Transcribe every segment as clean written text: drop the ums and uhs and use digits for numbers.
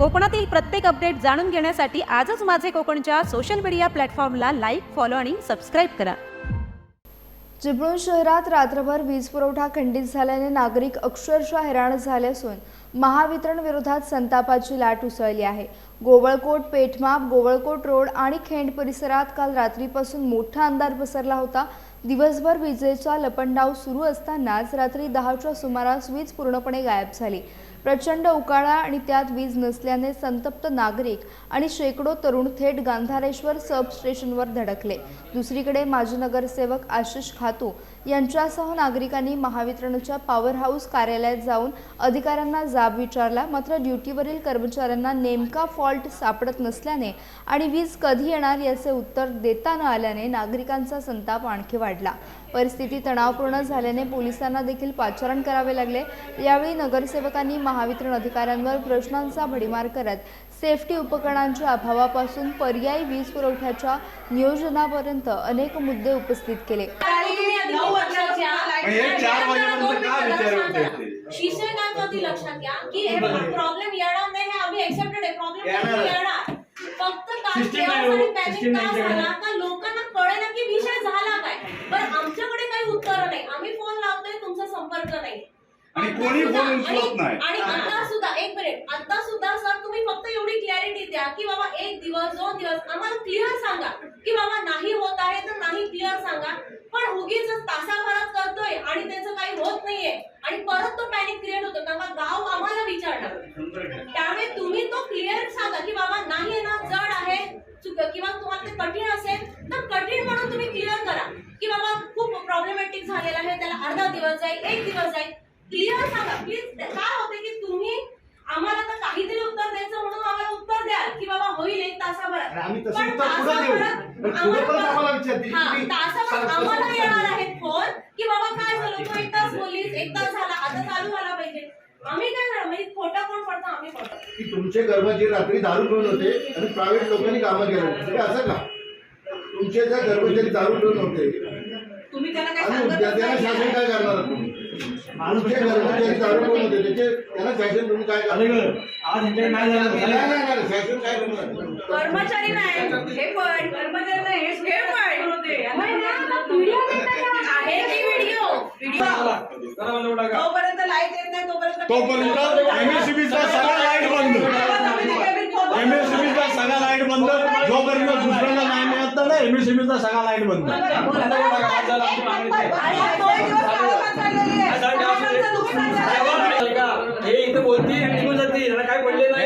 कोकणातील प्रत्येक अपडेट जाणून घेण्यासाठी आजच माझे कोकणच्या सोशल मीडिया प्लॅटफॉर्मला लाईक, फॉलो आणि सबस्क्राईब करा. चिपळूण शहरात रात्रभर वीज पुरवठा खंडित झाल्याने नागरिक अक्षरशः हैराण झाले असून महावितरण विरोधात संतापाची लाट उसळली आहे. गोवळकोट, पेठमाप, गोवळकोट रोड आणि खेंड परिसरात काल रात्रीपासून मोठा अंधार पसरला होता. दिवसभर विजेचा लपंडाव सुरू असतानाच रात्री 10च्या सुमारास वीज पूर्णपणे गायब झाली. प्रचंड उकाडा आणि त्यात वीज नसल्याने संतप्त नागरिक आणि शेकडो तरुण थेट गांधारेश्वर सबस्टेशनवर धडकले. दुसरीकडे माजी नगरसेवक आशिष खातू यांच्यासह नागरिकांनी महावितरणच्या पॉवर हाऊस कार्यालयात जाऊन अधिकाऱ्यांना जाब विचारला. मात्र ड्युटीवरील कर्मचाऱ्यांना नेमका फॉल्ट सापडत नसल्याने आणि वीज कधी येणार याचे उत्तर देता न आल्याने नागरिकांचा संताप आणखी वाढला. परिस्थिती तणावपूर्ण झाल्याने पोलिसांना देखील पाचारण करावे लागले. यावेळी नगरसेवकांनी महावितरण अधिकाऱ्यांवर प्रश्नांचा भडीमार करत सेफ्टी उपकरणांच्या अभावापासून पर्यायी वीज पुरवठ्याच्या नियोजनापर्यंत अनेक मुद्दे उपस्थित केले. लक्षात घ्या की हे प्रॉब्लेम येणार नाही, हे आम्ही एक्सेप्टेड आहे. प्रॉब्लेम येणार, फक्त लोकांना कळेना की विषय झाला काय. पण आमच्याकडे काही उत्तर नाही. आम्ही फोन लावतोय, तुमचा संपर्क नाही आणि कोणी फोन उचलत नाही. आणि आता सुद्धा एक मिनिट, आता सुद्धा सर तुम्ही फक्त एवढी क्लॅरिटी द्या की बाबा 1 दिवस 2 दिवस आम्हाला क्लिअर सांगा की बाबा नाही होत आहे तर नाही, क्लिअर सांगा. पण उगीच तासाभरात करतोय आणि त्याचं काही होत नाहीये आणि परत तो पॅनिक क्रिएट होतो. तेव्हा गाव आम्हाला विचारणार. त्यामुळे तुम्ही तो क्लिअर सांगा की बाबा नाही ना, जड आहे किंवा तुम्हाला ते कठीण असेल तर कठीण म्हणून तुम्ही क्लिअर करा की बाबा खूप प्रॉब्लेमॅटिक झालेला आहे, त्याला अर्धा दिवस जाईल, 1 दिवस जाईल. क्लिअर सांगा प्लीज. काय होते की तुम्ही आम्हाला तर काहीतरी उत्तर द्यायचं म्हणून आम्हाला उत्तर द्या की बाबा होईल 1 तासाभरात. आम्हाला येणार आहेत फोन की बाबा काय झालं, तू 1 तास बोललीस, 1 तास झाला, आता चालू व्हायला पाहिजे. आम्ही काय करणार, म्हणजे खोटा कोण पडतो, आम्ही पडतो की तुमचे कर्मचारी रात्री दारू पिऊन होते आणि प्रायव्हेट लोकांनी कामं केलं होते, असं का? तुमचे जर कर्मचारी दारू पिऊन होते तुम्ही त्यांना काय त्याला शासन काय करणार? तुमचे कर्मचारी दारू पिऊन होते त्याला शासन तुम्ही काय करणार? शासन काय करणार? कर्मचारी नाही हे पण, कर्मचारी नाही हे पण आहे की व्हिडिओ जोपर्यंत लाईट येत नाही तोपर्यंत एमएससीबीचा सगळा लाईट बंद. एमएससीबीचा सगळा लाईट बंद. जोपर्यंत दुसऱ्याला नाही मिळत ना, एमएससीबीचा सगळा लाईट बंद. हे इथं बोलती आणि निघून जाते. याला काय पडलेलं नाही,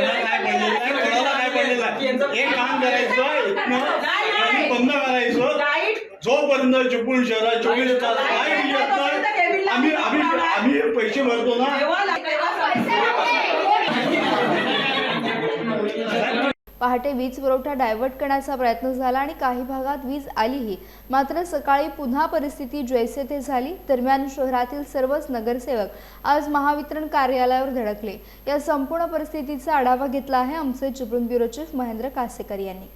एक काम करायचं, बंद करायचं. जोपर्यंत चिपळूण शहरात 24 तास लाईट येत नाही, आम्ही पैसे भरतो ना. पहाटे वीज पुरवठा डायव्हर्ट करण्याचा प्रयत्न झाला आणि काही भागात वीज आलीही. मात्र सकाळी पुन्हा परिस्थिती जैसे थे झाली. दरम्यान शहरातील सर्वच नगरसेवक आज महावितरण कार्यालयावर धडकले. या संपूर्ण परिस्थितीचा आढावा घेतला आहे आमचे चिपळूण ब्युरो चीफ महेंद्र कासेकर यांनी.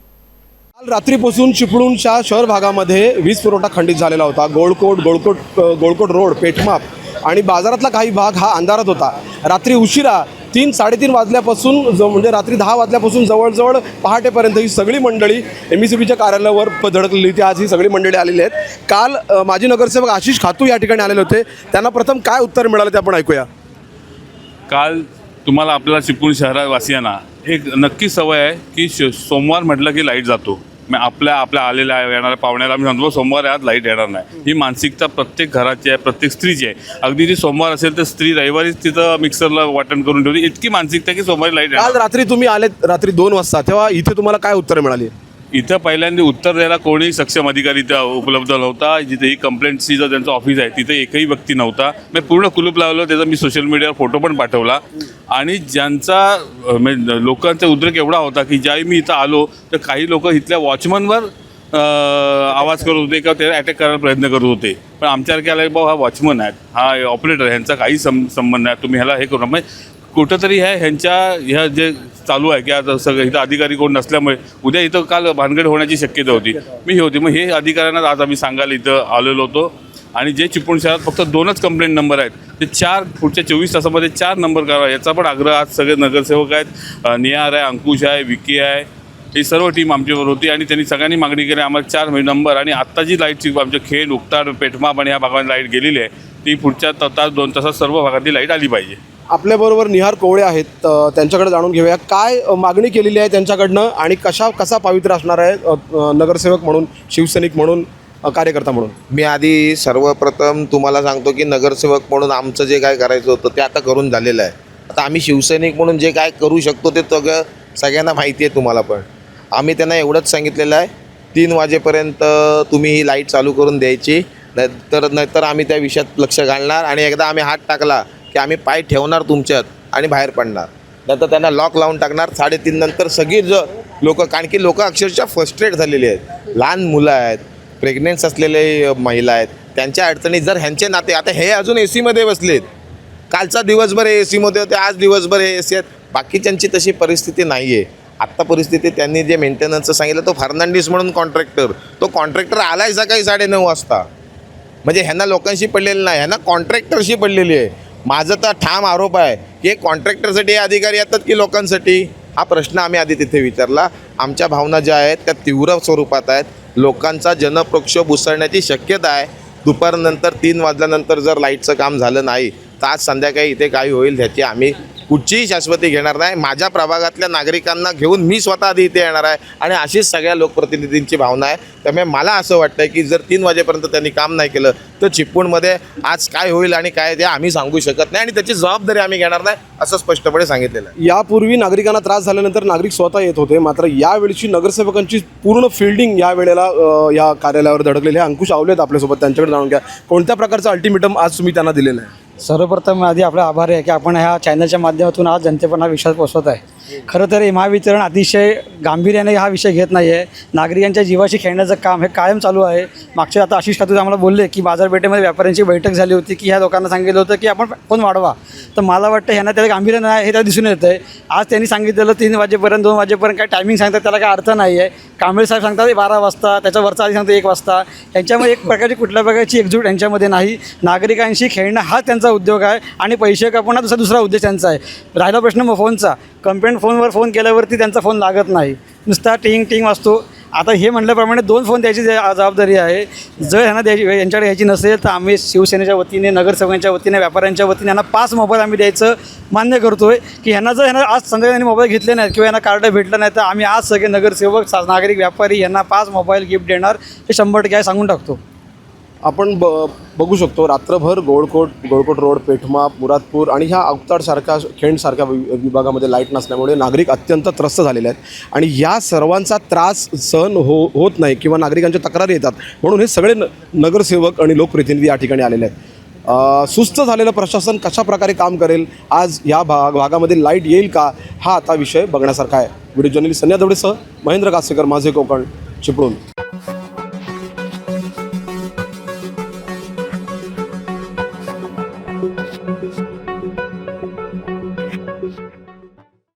काल रात्रीपासून चिपळूणच्या शहर भागामध्ये वीज पुरवठा खंडित झालेला होता. गोळकोट रोड, पेठमाप आणि बाजारातला काही भाग हा अंधारात होता. रात्री उशिरा 3-3:30 वाजल्यापासून म्हणजे रात्री 10 वाजल्यापासून जवळजवळ पहाटेपर्यंत ही सगळी मंडळी एमएससीबीच्या कार्यालयावर धडकलेली होती. आज ही सगळी मंडळी आलेली आहेत. काल माजी नगरसेवक आशिष खातू या ठिकाणी आलेले होते. त्यांना प्रथम काय उत्तर मिळालं ते आपण ऐकूया. काल तुम्हाला आपल्याला चिपळूण शहरवासियांना एक नक्की सवय आहे की सोमवार म्हटलं की लाईट जातो. आपल्या आलेल्या येणाऱ्या पाहुण्याला मी सांगतो सोमवार आज लाईट येणार नाही. ही मानसिकता प्रत्येक घराची आहे, प्रत्येक स्त्रीची आहे. अगदी ती सोमवार असेल तर स्त्री रविवारीच तिथं मिक्सरला वाटण करून ठेवली. इतकी मानसिकता की सोमवारी लाईट काल रात्री तुम्ही आले रात्री 2 वाजता, तेव्हा इथे तुम्हाला काय उत्तर मिळाली? इथं पहिल्यांदा उत्तर द्यायला कोणीही सक्षम अधिकारी इथं उपलब्ध नव्हता. जिथे ही कंप्लेंटची जर त्यांचं ऑफिस आहे तिथे एकही व्यक्ती नव्हता. मी पूर्ण कुलूप लावलं. त्याचा मी सोशल मीडियावर फोटो पण पाठवला. आणि ज्यांचा लोकांचा उद्रेक एवढा होता की ज्यावेळी मी इथं आलो तर काही लोक इथल्या वॉचमनवर आवाज करत होते किंवा त्याला अटॅक करायला प्रयत्न करत होते. पण आमच्यासारखे आला भाऊ हा वॉचमन आहेत, हा ऑपरेटर, ह्यांचा काही संबंध नाही, तुम्ही ह्याला हे करू. म्हणजे कुठंतरी ह्या जे चालू आहे की आता सगळं इथं अधिकारी कोण नसल्यामुळे उद्या इथं काल भानगड होण्याची शक्यता होती. मी हे होती. मग हे अधिकाऱ्यांना आज आम्ही सांगायला इथं आलेलो होतो आणि जे चिपळूण शहरात फक्त 2च कंप्लेंट नंबर आहेत ते 4 पुढच्या 24 तासामध्ये 4 नंबर करावा याचा पण आग्रह आज सगळे नगरसेवक आहेत. निहार आहे, अंकुश आहे, विकी आहे, ही सर्व टीम आमच्यावर होती आणि त्यांनी सगळ्यांनी मागणी केली आम्हाला 4 नंबर. आणि आत्ता जी लाईटची आमच्या खेड, उक्ताड, पेठमाप आणि या भागामध्ये लाईट गेलेली आहे ती पुढच्या तास 2 तासात सर्व भागातली लाईट आली पाहिजे. आपल्याबरोबर निहार कोवळे आहेत, त्यांच्याकडे जाणून घेऊया काय मागणी केलेली आहे त्यांच्याकडनं आणि कसा पावित्र्य असणार आहे नगरसेवक म्हणून, शिवसैनिक म्हणून, कार्यकर्ता म्हणून. मी आधी सर्वप्रथम तुम्हाला सांगतो की नगरसेवक म्हणून आमचं जे काय करायचं होतं ते आता करून झालेलं आहे. आता आम्ही शिवसैनिक म्हणून जे काय करू शकतो ते सगळ्यांना माहिती आहे. तुम्हाला पण आम्ही त्यांना एवढंच सांगितलेलं आहे 3 वाजेपर्यंत तुम्ही ही लाईट चालू करून द्यायची, नाहीतर आम्ही त्या विषयात लक्ष घालणार आणि एकदा आम्ही हात टाकला की आम्ही पाय ठेवणार तुमच्यात आणि बाहेर पडणार. नंतर त्यांना लॉक लावून टाकणार 3:30 नंतर. सगळी लोक, कारण की लोक अक्षरशः फ्रस्ट्रेट झालेली आहेत. लहान मुलं आहेत, प्रेग्नेंट्स असलेले महिला आहेत, त्यांच्या अडचणी जर ह्यांचे नाते, आता हे अजून ए सीमध्ये बसलेत, कालचा दिवसभर हे ए सीमध्ये होते, आज दिवसभर हे ए सी आहेत. बाकीच्यांची तशी परिस्थिती नाही आहे. आत्ता परिस्थिती त्यांनी जे मेंटेनन्सचं सांगितलं तो फर्नांडिस म्हणून तो कॉन्ट्रॅक्टर आला आहे सकाळी 9:30 वाजता. म्हणजे ह्यांना लोकांशी पडलेलं नाही, ह्यांना कॉन्ट्रॅक्टरशी पडलेली आहे. माझं तर ठाम आरोप आहे की हे कॉन्ट्रॅक्टरसाठी अधिकारी येतात की लोकांसाठी, हा प्रश्न आम्ही आधी तिथे विचारला. आमच्या भावना ज्या आहेत त्या तीव्र स्वरूपात आहेत. लोकांचा जनप्रक्षोभ उसळण्याची शक्यता आहे. दुपारनंतर 3 वाजल्यानंतर जर लाईटचं काम झालं नाही तर आज संध्याकाळी इथे काय होईल ह्याची आम्ही कुठचीही शाश्वती घेणार नाही. माझ्या प्रभागातल्या नागरिकांना घेऊन मी स्वतः आधी इथे येणार आहे आणि अशीच सगळ्या लोकप्रतिनिधींची भावना आहे. त्यामुळे मला असं वाटतं की जर 3 वाजेपर्यंत त्यांनी काम नाही केलं तर चिपळूणमध्ये आज काय होईल आणि काय ते आम्ही सांगू शकत नाही आणि त्याची जबाबदारी आम्ही घेणार नाही असं स्पष्टपणे सांगितलेलं आहे. यापूर्वी नागरिकांना त्रास झाल्यानंतर नागरिक स्वतः येत होते, मात्र यावेळची नगरसेवकांची पूर्ण फिल्डिंग या वेळेला या कार्यालयावर धडकलेली आहे. अंकुश आवलेत आपल्यासोबत, त्यांच्याकडे जाणून घ्या कोणत्या प्रकारचं अल्टिमेटम आज तुम्ही त्यांना दिलेलं आहे. सर्वप्रथम आधी आपला आभार आहे की आपण ह्या चॅनलच्या माध्यमातून आज जनतेपर्यंत हा विश्वास पोहोचवत आहे. खरं तर महावितरण अतिशय गांभीर्याने हा विषय घेत नाही आहे. नागरिकांच्या जीवाशी खेळण्याचं काम हे कायम चालू आहे. मागच्या आता आशिष खातू आम्हाला बोलले की बाजारपेठेमध्ये व्यापाऱ्यांची बैठक झाली होती की ह्या लोकांना सांगितलं होतं की आपण फोन वाढवा. तर मला वाटतं ह्यांना त्याला गांभीर्य नाही हे त्याला दिसून येतं आहे. आज त्यांनी सांगितलेलं 3 वाजेपर्यंत 2 वाजेपर्यंत काय टायमिंग सांगतात त्याला काय अर्थ नाही आहे. कांबळे साहेब सांगतात 12 वाजता, त्याच्यावरचा आधी सांगतो 1 वाजता. यांच्यामध्ये एक प्रकारची कुठल्या प्रकारची एकजूट यांच्यामध्ये नाही. नागरिकांशी खेळणं हा त्यांचा उद्योग आहे आणि पैसे कापणं हा दुसरा उद्देश त्यांचा आहे. राहिला प्रश्न फोनचा, कंप्लेंट फोनवर फोन केल्यावरती त्यांचा फोन लागत नाही, नुसता टिंग टिंग वाजतो. आता हे म्हटल्याप्रमाणे 2 फोन द्यायची जबाबदारी आहे. जर ह्यांना द्यायची यांच्याकडे घ्यायची नसेल तर आम्ही शिवसेनेच्या वतीने, नगरसेवकांच्या वतीने, व्यापाऱ्यांच्या वतीने यांना 5 मोबाईल आम्ही द्यायचं मान्य करतो आहे की ह्यांना आज संध्याकाळी मोबाईल घेतले नाहीत किंवा यांना कार्ड भेटलं नाही तर आम्ही आज सगळे नगरसेवक, नागरिक, व्यापारी यांना 5 मोबाईल गिफ्ट देणार हे 100% सांगून टाकतो. आपण बघू शकतो रात्रभर गोळकोट रोड, पेठमाप, मुरादपूर आणि ह्या अवताडसारख्या, खेडसारख्या विभागामध्ये लाईट नसल्यामुळे नागरिक अत्यंत त्रस्त झालेले आहेत आणि या सर्वांचा त्रास सहन होत नाही किंवा नागरिकांच्या तक्रारी येतात म्हणून हे सगळे नगरसेवक आणि लोकप्रतिनिधी या ठिकाणी आलेले आहेत. सुस्त झालेलं प्रशासन कशा प्रकारे काम करेल, आज या भागामध्ये लाईट येईल का, हा आता विषय बघण्यासारखा आहे. व्हिडिओ जर्नलिस्ट संध्या दवडेसह महेंद्र कासेकर, माझे कोकण, चिपळूण.